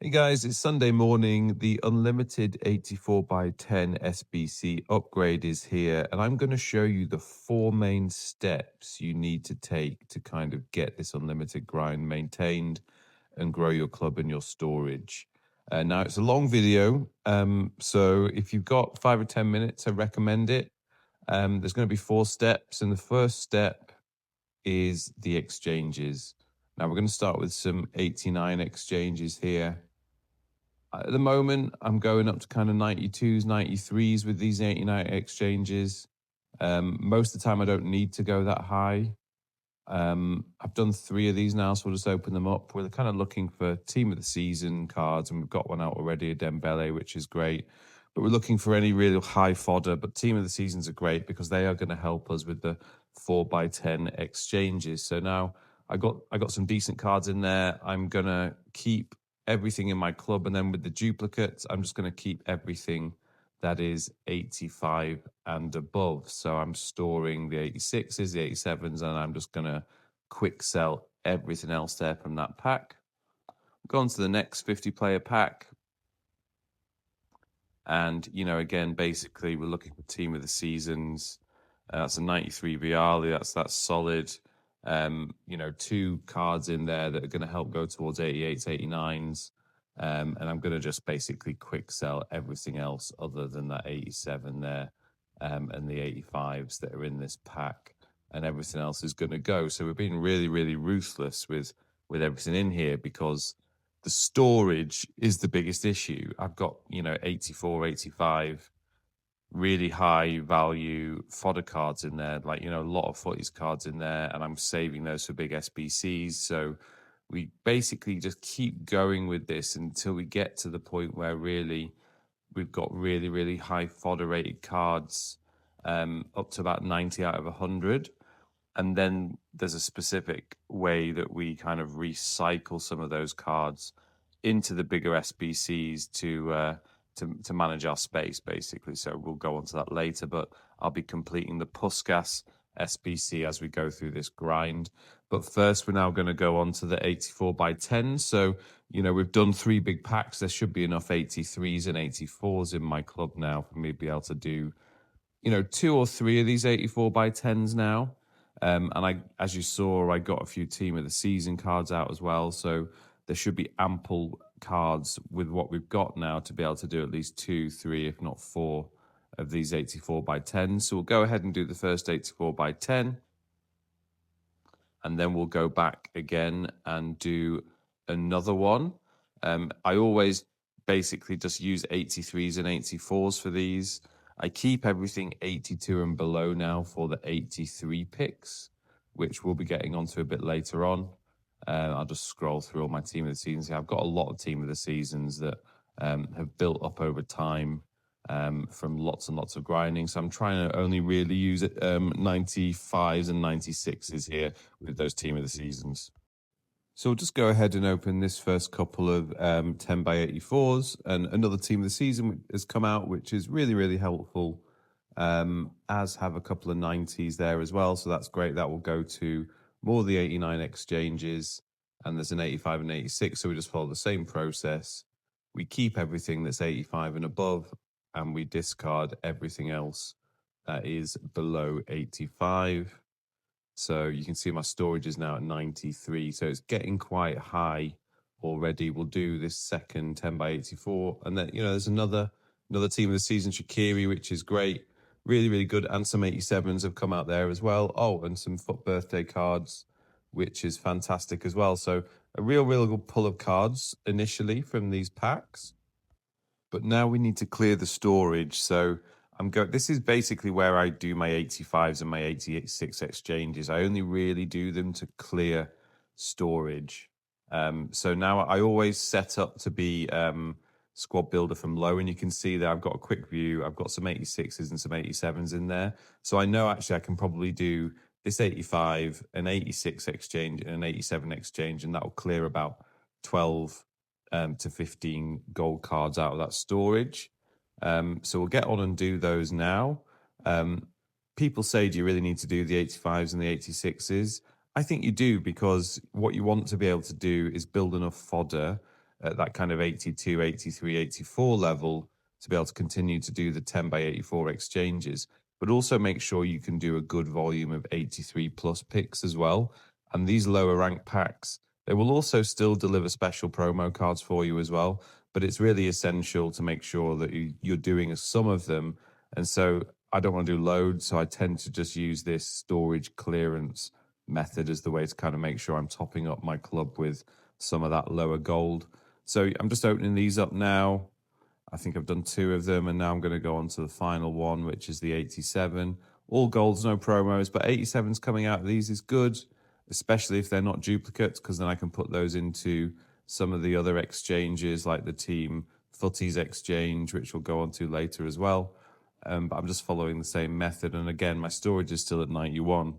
Hey guys, it's Sunday morning. The unlimited 84 by 10 SBC upgrade is here, and I'm going to show you the four main steps you need to take to kind of get this unlimited grind maintained and grow your club and your storage. Now, it's a long video, so if you've got 5 or 10 minutes, I recommend it. There's going to be four steps, and the first step is the exchanges. Now, we're going to start with some 89 exchanges here. At the moment, I'm going up to kind of 92s, 93s with these 89 exchanges. Most of the time, I don't need to go that high. I've done 3 of these now, so we'll just open them up. We're kind of looking for team of the season cards, and we've got one out already, a Dembele, which is great. But we're looking for any real high fodder. But team of the seasons are great because they are going to help us with the 4x10 exchanges. So now I got some decent cards in there. I'm gonna keep everything in my club, and then with the duplicates, I'm just going to keep everything that is 85 and above. So I'm storing the 86s, the 87s, and I'm just going to quick sell everything else there from that pack. Go on to the next 50 player pack. And, again, basically we're looking for team of the seasons. That's a 93 Viali. That's solid. 2 cards in there that are going to help go towards 88s, 89s. And I'm going to just basically quick sell everything else other than that 87 there and the 85s that are in this pack, and everything else is going to go. So we're being really, really ruthless with everything in here because the storage is the biggest issue. I've got, 84, 85 really high value fodder cards in there, like, a lot of footies cards in there, and I'm saving those for big SBCs. So we basically just keep going with this until we get to the point where really we've got really, really high fodder rated cards, up to about 90 out of 100. And then there's a specific way that we kind of recycle some of those cards into the bigger SBCs to manage our space, basically. So we'll go on to that later, but I'll be completing the Puskas SBC as we go through this grind. But first, we're now going to go on to the 84 by 10. So, we've done 3 big packs. There should be enough 83s and 84s in my club now for me to be able to do, 2 or 3 of these 84 by 10s now. And as you saw, I got a few team of the season cards out as well. So there should be ample cards with what we've got now to be able to do at least 2, 3, if not 4 of these 84 by 10. So we'll go ahead and do the first 84 by 10. And then we'll go back again and do another one. I always basically just use 83s and 84s for these. I keep everything 82 and below now for the 83 picks, which we'll be getting onto a bit later on. I'll just scroll through all my team of the seasons here. I've got a lot of team of the seasons that have built up over time from lots and lots of grinding. So I'm trying to only really use 95s and 96s here with those team of the seasons. So we'll just go ahead and open this first couple of 10 by 84s, and another team of the season has come out, which is really, really helpful, as have a couple of 90s there as well. So that's great. That will go to more of the 89 exchanges, and there's an 85 and 86. So we just follow the same process. We keep everything that's 85 and above, and we discard everything else that is below 85. So you can see my storage is now at 93. So it's getting quite high already. We'll do this second 10 by 84. And then, there's another team of the season, Shaqiri, which is great. Really, really good. And some 87s have come out there as well. Oh, and some foot birthday cards, which is fantastic as well. So a real, real good pull of cards initially from these packs. But now we need to clear the storage. So this is basically where I do my 85s and my 86 exchanges. I only really do them to clear storage. So now I always set up to be squad builder from low, and you can see that I've got a quick view. I've got some 86s and some 87s in there. So I know actually I can probably do this 85, an 86 exchange, and an 87 exchange, and that will clear about 12 to 15 gold cards out of that storage. So we'll get on and do those now. People say, do you really need to do the 85s and the 86s? I think you do, because what you want to be able to do is build enough fodder at that kind of 82, 83, 84 level to be able to continue to do the 10 by 84 exchanges, but also make sure you can do a good volume of 83 plus picks as well. And these lower rank packs, they will also still deliver special promo cards for you as well. But it's really essential to make sure that you're doing some of them. And so I don't want to do loads. So I tend to just use this storage clearance method as the way to kind of make sure I'm topping up my club with some of that lower gold. So I'm just opening these up now. I think I've done 2 of them, and now I'm going to go on to the final one, which is the 87. All golds, no promos, but 87s coming out of these is good, especially if they're not duplicates, because then I can put those into some of the other exchanges, like the Team Footies exchange, which we'll go on to later as well. But I'm just following the same method. And again, my storage is still at 91.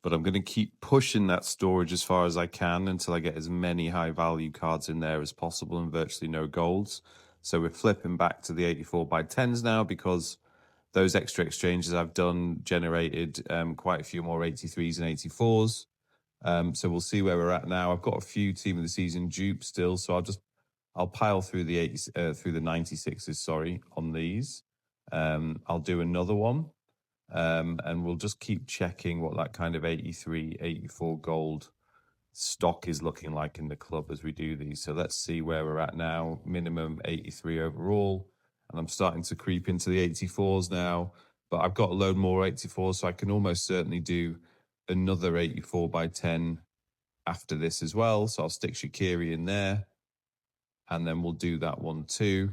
But I'm going to keep pushing that storage as far as I can until I get as many high value cards in there as possible and virtually no golds. So we're flipping back to the 84 by 10s now, because those extra exchanges I've done generated quite a few more 83s and 84s. So we'll see where we're at now. I've got a few Team of the Season dupes still, so I'll pile through the 96s, sorry, on these. I'll do another one. And we'll just keep checking what that kind of 83, 84 gold stock is looking like in the club as we do these. So let's see where we're at now. Minimum 83 overall. And I'm starting to creep into the 84s now. But I've got a load more 84s, so I can almost certainly do another 84 by 10 after this as well. So I'll stick Shaqiri in there. And then we'll do that one too.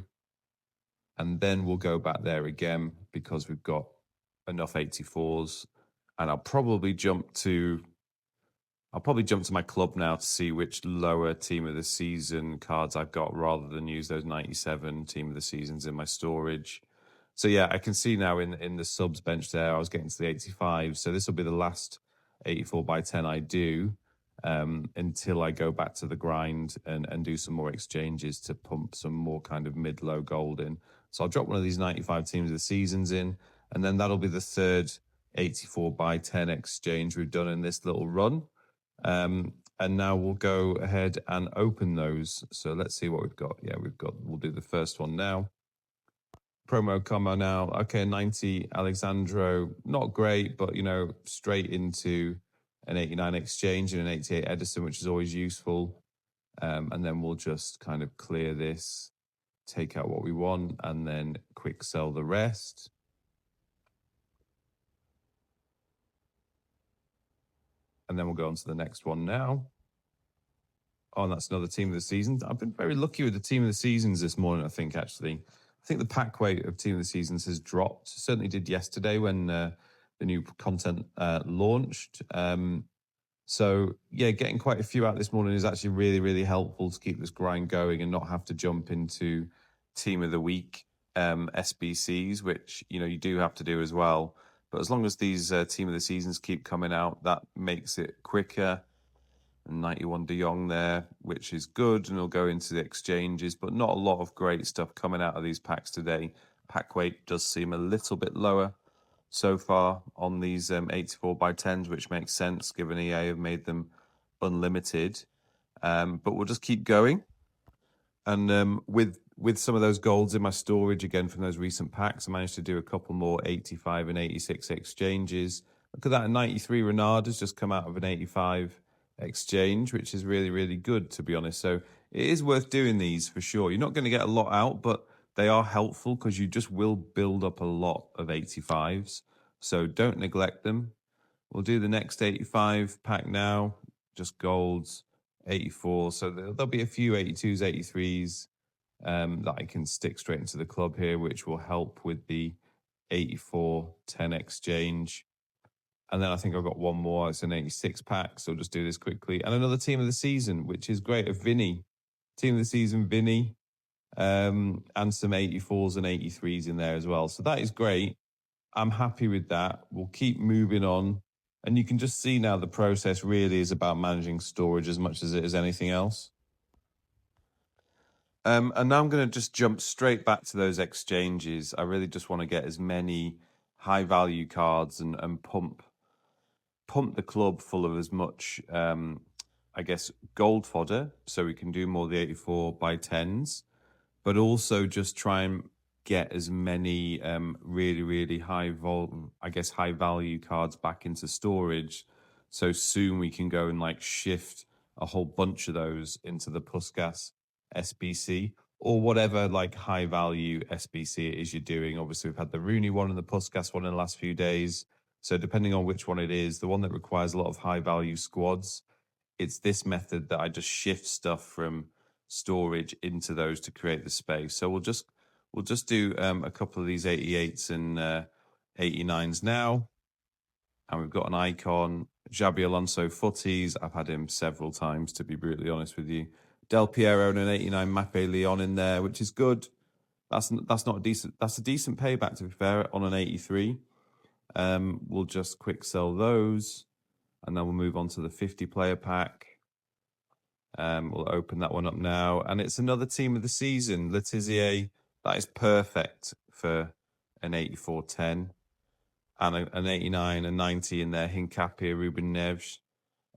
And then we'll go back there again, because we've got enough 84s. And I'll probably jump to my club now to see which lower Team of the Season cards I've got, rather than use those 97 Team of the Seasons in my storage. So yeah, I can see now in the subs bench there, I was getting to the 85. So this will be the last 84 by 10 I do, until I go back to the grind and do some more exchanges to pump some more kind of mid-low gold in. So I'll drop one of these 95 Teams of the Seasons in, and then that'll be the third 84 by 10 exchange we've done in this little run. And now we'll go ahead and open those. So let's see what we've got. Yeah, we'll do the first one now. Promo combo now. Okay, 90 Alexandro, not great, but straight into an 89 exchange and an 88 Edison, which is always useful. And then we'll just kind of clear this, take out what we want, and then quick sell the rest. And then we'll go on to the next one now. Oh, and that's another Team of the Season. I've been very lucky with the Team of the Seasons this morning, I think, actually. I think the pack weight of Team of the Seasons has dropped. Certainly did yesterday when the new content launched. So, yeah, getting quite a few out this morning is actually really, really helpful to keep this grind going and not have to jump into Team of the Week SBCs, which, you do have to do as well. But as long as these Team of the Seasons keep coming out, that makes it quicker. 91 De Jong there, which is good, and we'll go into the exchanges, but not a lot of great stuff coming out of these packs today. Pack weight does seem a little bit lower so far on these 84 by 10s, which makes sense given EA have made them unlimited. But we'll just keep going. And with some of those golds in my storage, again, from those recent packs, I managed to do a couple more 85 and 86 exchanges. Look at that, a 93 Renard has just come out of an 85 exchange, which is really, really good, to be honest. So it is worth doing these for sure. You're not going to get a lot out, but they are helpful because you just will build up a lot of 85s. So don't neglect them. We'll do the next 85 pack now, just golds, 84. So there'll be a few 82s, 83s that I can stick straight into the club here, which will help with the 84 10 exchange. And then I think I've got one more. It's an 86 pack, so I'll just do this quickly. And another Team of the Season, which is great, of Vinny. Team of the Season, Vinny. And some 84s and 83s in there as well. So that is great. I'm happy with that. We'll keep moving on. And you can just see now the process really is about managing storage as much as it is anything else. And now I'm going to just jump straight back to those exchanges. I really just want to get as many high-value cards and pump the club full of as much, I guess, gold fodder, so we can do more of the 84 by 10s, but also just try and get as many really, really high value cards back into storage. So soon we can go and like shift a whole bunch of those into the Puskas SBC or whatever like high value SBC it is you're doing. Obviously, we've had the Rooney one and the Puskas one in the last few days. So depending on which one it is, the one that requires a lot of high value squads, it's this method that I just shift stuff from storage into those to create the space. So we'll just do a couple of these 88s and 89s now. And we've got an icon, Xabi Alonso footies. I've had him several times, to be brutally honest with you. Del Piero and an 89 Mappe Leon in there, which is good. That's not a decent. That's a decent payback, to be fair, on an 83. We'll just quick sell those, and then we'll move on to the 50 player pack. We'll open that one up now, and it's another team of the season. Letizier, that is perfect for an 84-10, and an 89, a 90 in there. Hincapie, Ruben Neves,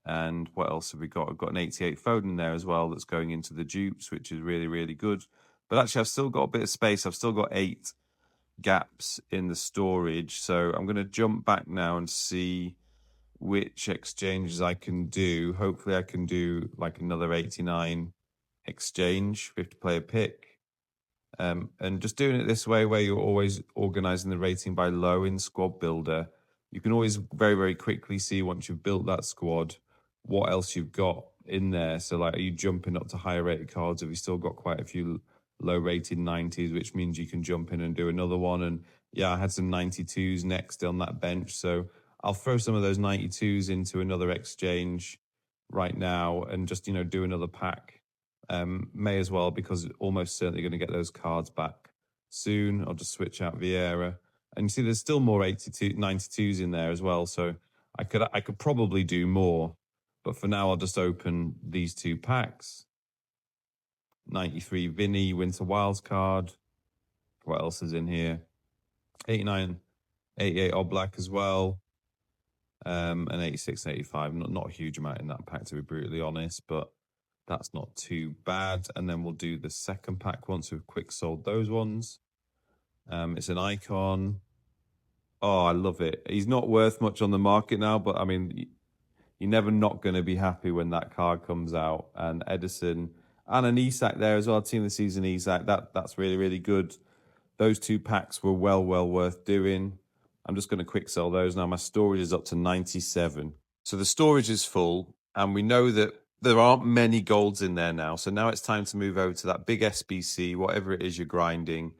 and what else have we got? I've got an 88 Foden there as well that's going into the dupes, which is really, really good. But actually, I've still got a bit of space. I've still got 8 gaps in the storage, so I'm going to jump back now and see which exchanges I can do. Hopefully I can do like another 89 exchange, 50 player pick. And just doing it this way, where you're always organizing the rating by low in Squad Builder, you can always very, very quickly see once you've built that squad, what else you've got in there. So like, are you jumping up to higher rated cards? Have you still got quite a few low rated 90s, which means you can jump in and do another one? And yeah, I had some 92s next on that bench. So I'll throw some of those 92s into another exchange right now and just, do another pack. May as well, because almost certainly going to get those cards back soon. I'll just switch out Vieira. And you see there's still more 92s in there as well. So I could probably do more. But for now, I'll just open these 2 packs. 93 Vinny, Winter Wilds card. What else is in here? 89, 88 Oblak as well. And 86, 85. Not a huge amount in that pack, to be brutally honest, but that's not too bad. And then we'll do the second pack once we've quick sold those ones. It's an icon. Oh, I love it. He's not worth much on the market now, but I mean, you're never not going to be happy when that card comes out. And Edison and an Isak there as well, team of the season Isak. That's really, really good. Those 2 packs were well worth doing. I'm just going to quick sell those now. My storage is up to 97. So the storage is full, and we know that there aren't many golds in there now. So now it's time to move over to that big SBC, whatever it is you're grinding.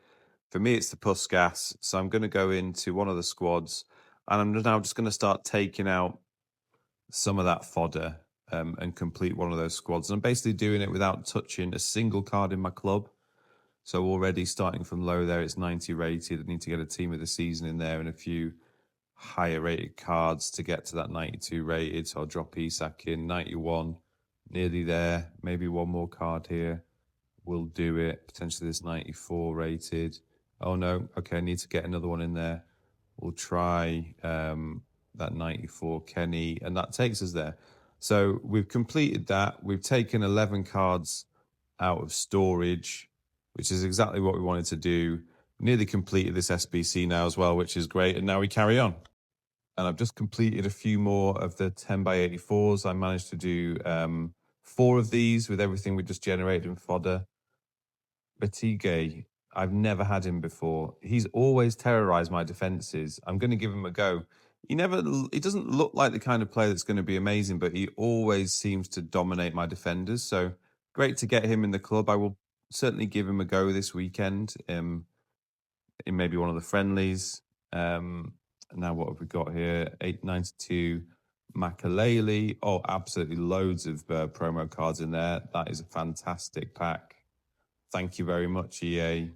For me, it's the Puskas. So I'm going to go into one of the squads, and I'm now just going to start taking out some of that fodder and complete one of those squads. And I'm basically doing it without touching a single card in my club. So already starting from low there, it's 90 rated. I need to get a team of the season in there and a few higher rated cards to get to that 92 rated. So I'll drop Isak in, 91, nearly there. Maybe one more card here will do it. Potentially this 94 rated. Oh no, okay, I need to get another one in there. We'll try that 94 Kenny, and that takes us there. So we've completed that. We've taken 11 cards out of storage, which is exactly what we wanted to do. Nearly completed this SBC now as well, which is great. And now we carry on. And I've just completed a few more of the 10 by 84s. I managed to do 4 of these with everything we just generated in fodder. Batige, I've never had him before. He's always terrorized my defenses. I'm going to give him a go. He doesn't look like the kind of player that's going to be amazing, but he always seems to dominate my defenders. So great to get him in the club. I will certainly give him a go this weekend in maybe one of the friendlies. Now what have we got here? 892 Makalele. Oh, absolutely loads of promo cards in there. That is a fantastic pack. Thank you very much, EA.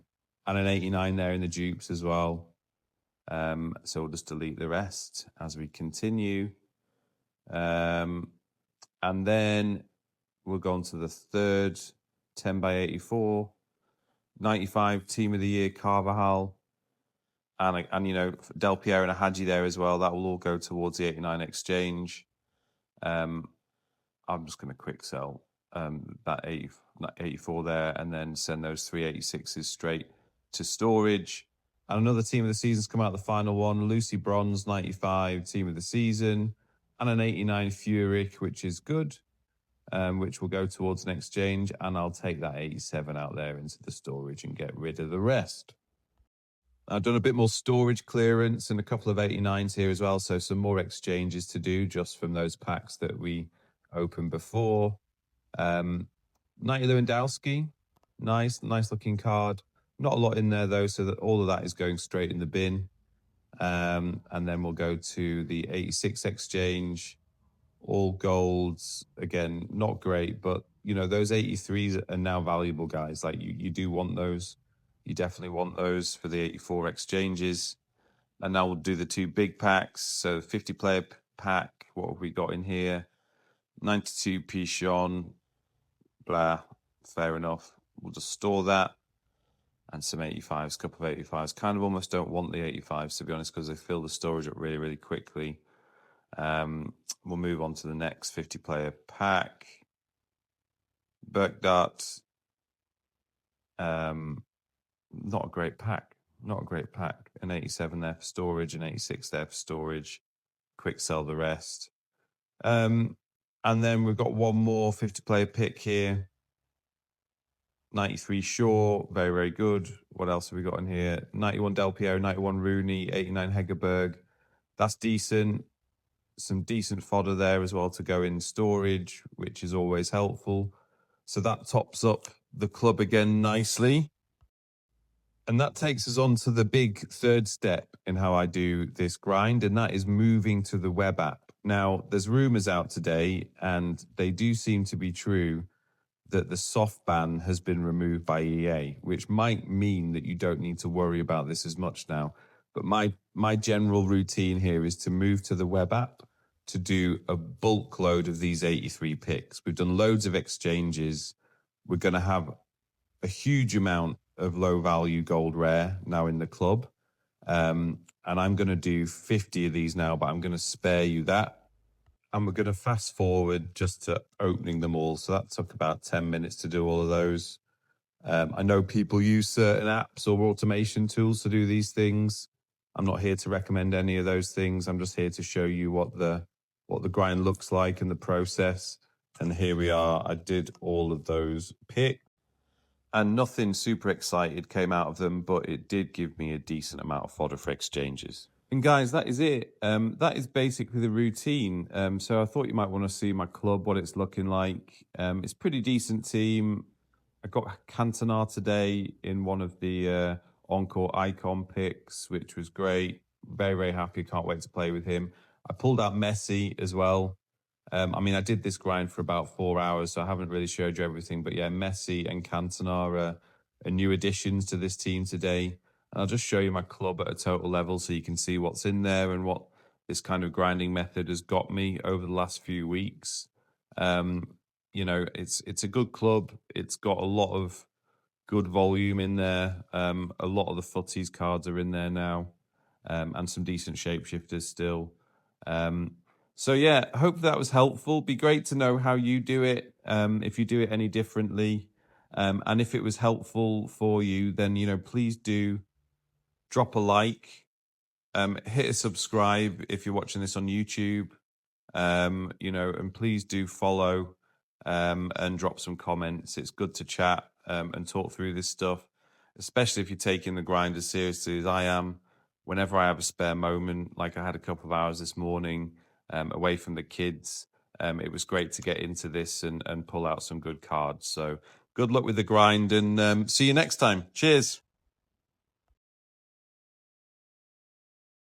And an 89 there in the dupes as well. So we'll just delete the rest as we continue. And then we'll go on to the third 10 by 84. 95 Team of the Year Carvajal. And Del Piero and a Hadji there as well. That will all go towards the 89 exchange. I'm just going to quick sell that 84 there, and then send those 386s straight to storage. And another team of the season's come out, the final one, Lucy Bronze 95 team of the season, and an 89 Furyk, which is good, which will go towards an exchange. And I'll take that 87 out there into the storage and get rid of the rest. I've done a bit more storage clearance and a couple of 89s here as well. So some more exchanges to do just from those packs that we opened before. 90 Lewandowski, nice looking card. Not a lot in there though, so that all of that is going straight in the bin. And then we'll go to the 86 exchange, all golds. Again, not great, but you know, those 83s are now valuable, guys. Like you do want those. You definitely want those for the 84 exchanges. And now we'll do the 2 big packs. So 50 player pack, what have we got in here? 92 Pichon, blah, fair enough. We'll just store that. And some 85s, couple of 85s. Kind of almost don't want the 85s, to be honest, because they fill the storage up really, really quickly. We'll move on to the next 50 player pack. Bergdart, not a great pack. Not a great pack. An 87 there for storage, an 86 there for storage. Quick sell the rest. And then we've got one more 50 player pick here. 93 Shaw, very, very good. What else have we got in here? 91 Del Piero, 91 Rooney, 89 Hegerberg. That's decent. Some decent fodder there as well to go in storage, which is always helpful. So that tops up the club again nicely. And that takes us on to the big third step in how I do this grind, and that is moving to the web app. Now, there's rumors out today, and they do seem to be true, that the soft ban has been removed by EA, which might mean that you don't need to worry about this as much now. But my general routine here is to move to the web app to do a bulk load of these 83 picks. We've done loads of exchanges. We're going to have a huge amount of low value gold rare now in the club. And I'm going to do 50 of these now, but I'm going to spare you that. And we're going to fast forward just to opening them all. So that took about 10 minutes to do all of those. I know people use certain apps or automation tools to do these things. I'm not here to recommend any of those things. I'm just here to show you what the grind looks like and the process. And here we are. I did all of those picks. And nothing super excited came out of them, but it did give me a decent amount of fodder for exchanges. And guys, that is it. That is basically the routine. So I thought you might want to see my club, what it's looking like. It's a pretty decent team. I got Cantona today in one of the Encore Icon picks, which was great. Very, very happy. Can't wait to play with him. I pulled out Messi as well. I mean, I did this grind for about 4 hours, so I haven't really showed you everything. But yeah, Messi and Cantona are new additions to this team today. And I'll just show you my club at a total level so you can see what's in there and what this kind of grinding method has got me over the last few weeks. You know, it's a good club. It's got a lot of good volume in there. A lot of the footies cards are in there now, and some decent shapeshifters still. So yeah, hope that was helpful. Be great to know how you do it, if you do it any differently. And if it was helpful for you, then, you know, please do drop a like, hit a subscribe if you're watching this on YouTube, you know, and please do follow, and drop some comments. It's good to chat, and talk through this stuff, especially if you're taking the grind as seriously as I am. Whenever I have a spare moment, like I had a couple of hours this morning, away from the kids, it was great to get into this and pull out some good cards. So good luck with the grind, and see you next time. Cheers.